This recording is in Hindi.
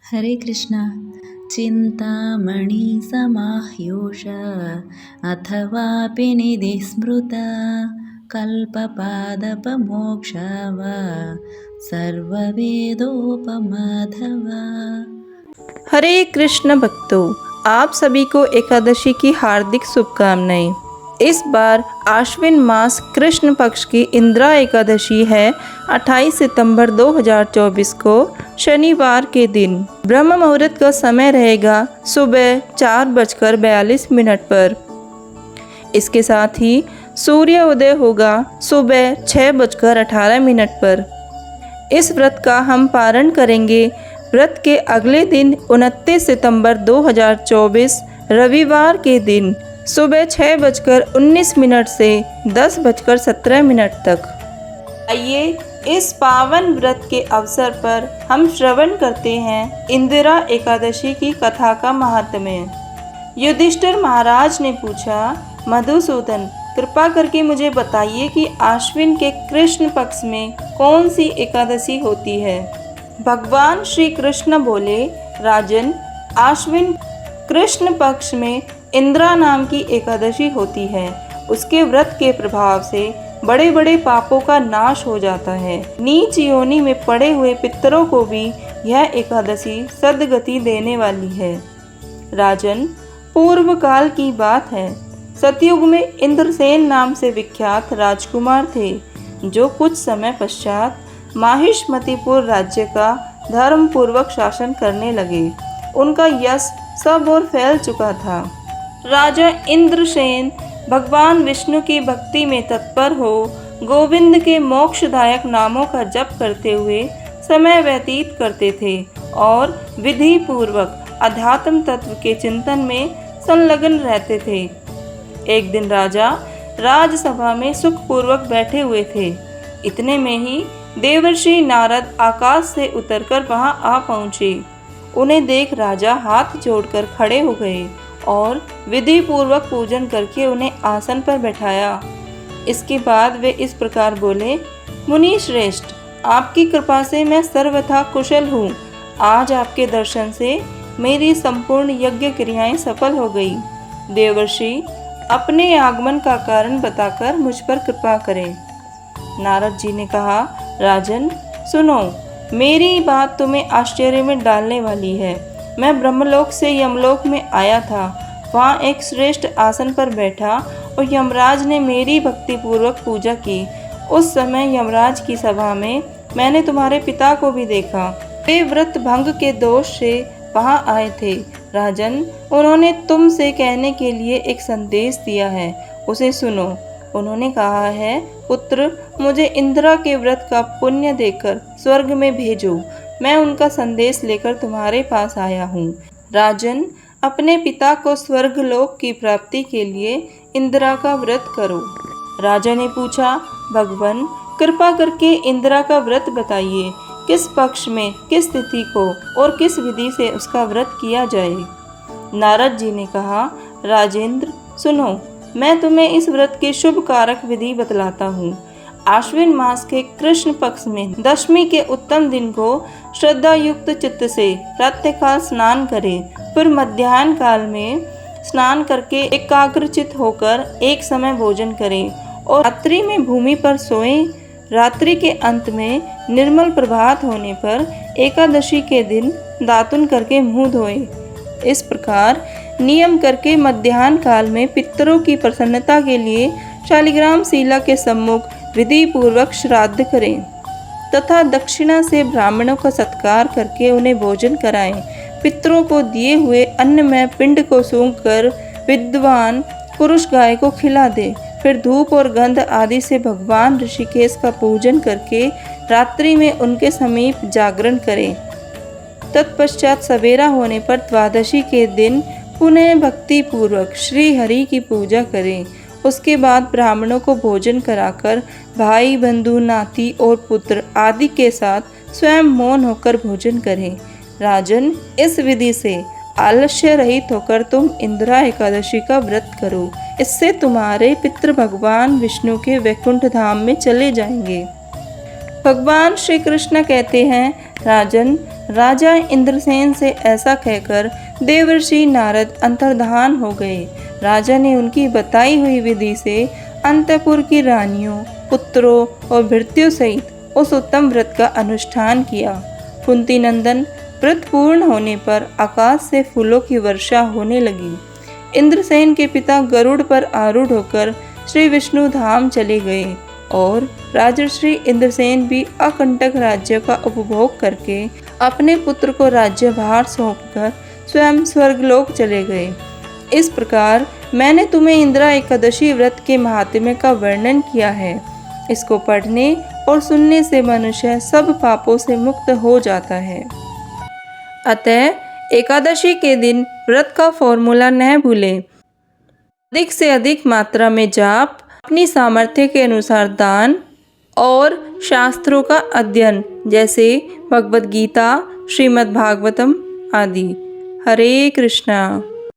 हरे कृष्णा। चिन्तामणि समाह्योष अथवापि निधिस्मृता कल्पपादपमोक्षाव सर्ववेदोपमाधवा। हरे कृष्ण भक्तों, आप सभी को एकादशी की हार्दिक शुभकामनाएं। इस बार आश्विन मास कृष्ण पक्ष की इंदिरा एकादशी है 28 सितंबर 2024 को शनिवार के दिन। ब्रह्म मुहूर्त का समय रहेगा सुबह 4:42 पर। इसके साथ ही सूर्य उदय होगा सुबह 6:18 पर। इस व्रत का हम पारण करेंगे। व्रत के अगले दिन 29 सितंबर 2024 रविवार के दिन सुबह 6:19 से 10:17 तक। आइए इस पावन व्रत के अवसर पर हम श्रवण करते हैं इंदिरा एकादशी की कथा का महात्म्य। युधिष्ठिर महाराज ने पूछा, मधुसूदन, कृपा करके मुझे बताइए कि आश्विन के कृष्ण पक्ष में कौन सी एकादशी होती है। भगवान श्री कृष्ण बोले, राजन, आश्विन कृष्ण पक्ष में इंदिरा नाम की एकादशी होती है। उसके व्रत के प्रभाव से बड़े बड़े पापों का नाश हो जाता है। नीच योनि में पड़े हुए पितरों को भी यह एकादशी सद्गति देने वाली है। राजन, पूर्व काल की बात है। सतयुग में इंद्रसेन नाम से विख्यात राजकुमार थे, जो कुछ समय पश्चात माहिष्मतिपुर राज्य का धर्म पूर्वक शासन करने लगे। उनका यश सब ओर फैल चुका था। राजा इंद्रसेन भगवान विष्णु की भक्ति में तत्पर हो गोविंद के मोक्षदायक नामों का जप करते हुए समय व्यतीत करते थे और विधि पूर्वक अध्यात्म तत्व के चिंतन में संलग्न रहते थे। एक दिन राजा राजसभा में सुखपूर्वक बैठे हुए थे। इतने में ही देवर्षि नारद आकाश से उतरकर वहां आ पहुंचे। उन्हें देख राजा हाथ जोड़कर खड़े हो गए और विधि पूर्वक पूजन करके उन्हें आसन पर बैठाया। इसके बाद वे इस प्रकार बोले, मुनि श्रेष्ठ, आपकी कृपा से मैं सर्वथा कुशल हूँ। आज आपके दर्शन से मेरी संपूर्ण यज्ञ क्रियाएं सफल हो गई। देवर्षि, अपने आगमन का कारण बताकर मुझ पर कृपा करें। नारद जी ने कहा, राजन सुनो, मेरी बात तुम्हें आश्चर्य में डालने वाली है। मैं ब्रह्मलोक से यमलोक में आया था। वहाँ एक श्रेष्ठ आसन पर बैठा और यमराज ने मेरी भक्ति पूर्वक पूजा की। उस समय यमराज की सभा में मैंने तुम्हारे पिता को भी देखा। वे व्रत भंग के दोष से वहाँ आए थे। राजन, उन्होंने तुमसे कहने के लिए एक संदेश दिया है, उसे सुनो। उन्होंने कहा है, पुत्र, मुझे इंदिरा के व्रत का पुण्य देकर स्वर्ग में भेजो। मैं उनका संदेश लेकर तुम्हारे पास आया हूँ। राजन, अपने पिता को स्वर्ग लोक की प्राप्ति के लिए इंदिरा का व्रत करो। राजा ने पूछा, भगवान, कृपा करके इंदिरा का व्रत बताइए। किस पक्ष में, किस तिथि को और किस विधि से उसका व्रत किया जाए। नारद जी ने कहा, राजेंद्र सुनो, मैं तुम्हें इस व्रत की शुभ कारक विधि बतलाता हूँ। आश्विन मास के कृष्ण पक्ष में दशमी के उत्तम दिन को श्रद्धा युक्त चित्त से प्रातःकाल स्नान करें। फिर मध्याह्न काल में स्नान करके एकाग्रचित होकर एक समय भोजन करें और रात्रि में भूमि पर सोएं। रात्रि के अंत में निर्मल प्रभात होने पर एकादशी के दिन दातुन करके मुंह धोएं। इस प्रकार नियम करके मध्याह्न काल में पितरों की प्रसन्नता के लिए शालिग्राम शिला के सम्मुख विधि पूर्वक श्राद्ध करें तथा दक्षिणा से ब्राह्मणों का सत्कार करके उन्हें भोजन कराएं। पितरों को दिए हुए अन्न में पिंड को सूंघकर विद्वान पुरुष गाय को खिला दे। फिर धूप और गंध आदि से भगवान ऋषिकेश का पूजन करके रात्रि में उनके समीप जागरण करें। तत्पश्चात सवेरा होने पर द्वादशी के दिन पुनः भक्ति पूर्वक श्री हरि की पूजा करें। उसके बाद ब्राह्मणों को भोजन कराकर भाई बंधु नाती और पुत्र आदि के साथ स्वयं मौन होकर भोजन करें। राजन, इस विधि से आलस्य रहित होकर तुम इंदिरा एकादशी का व्रत करो। इससे तुम्हारे पितृ भगवान विष्णु के वैकुंठ धाम में चले जाएंगे। भगवान श्री कृष्ण कहते हैं, राजन, राजा इंद्रसेन से ऐसा कहकर देवर्षि नारद अंतर्धान हो गए। राजा ने उनकी बताई हुई विधि से अंतपुर की रानियों, पुत्रों और भृत्यों सहित उस उत्तम व्रत का अनुष्ठान किया। कुंती नंदन व्रत पूर्ण होने पर आकाश से फूलों की वर्षा होने लगी। इंद्रसेन के पिता गरुड़ पर आरूढ़ होकर श्री विष्णु धाम चले गए और राजर्षि इंद्रसेन भी अकंटक राज्य का उपभोग करके अपने पुत्र को राज्यभार सौंपकर स्वयं स्वर्गलोक चले गए। इस प्रकार मैंने तुम्हें इंदिरा एकादशी व्रत के महात्म्य का वर्णन किया है। इसको पढ़ने और सुनने से मनुष्य सब पापों से मुक्त हो जाता है। अतः एकादशी के दिन व्रत का फॉर्मूला न भूलें। अधिक से अधिक मात्रा में जाप, अपनी सामर्थ्य के अनुसार दान और शास्त्रों का अध्ययन जैसे भगवद गीता, श्रीमद् भागवतम आदि। हरे कृष्णा।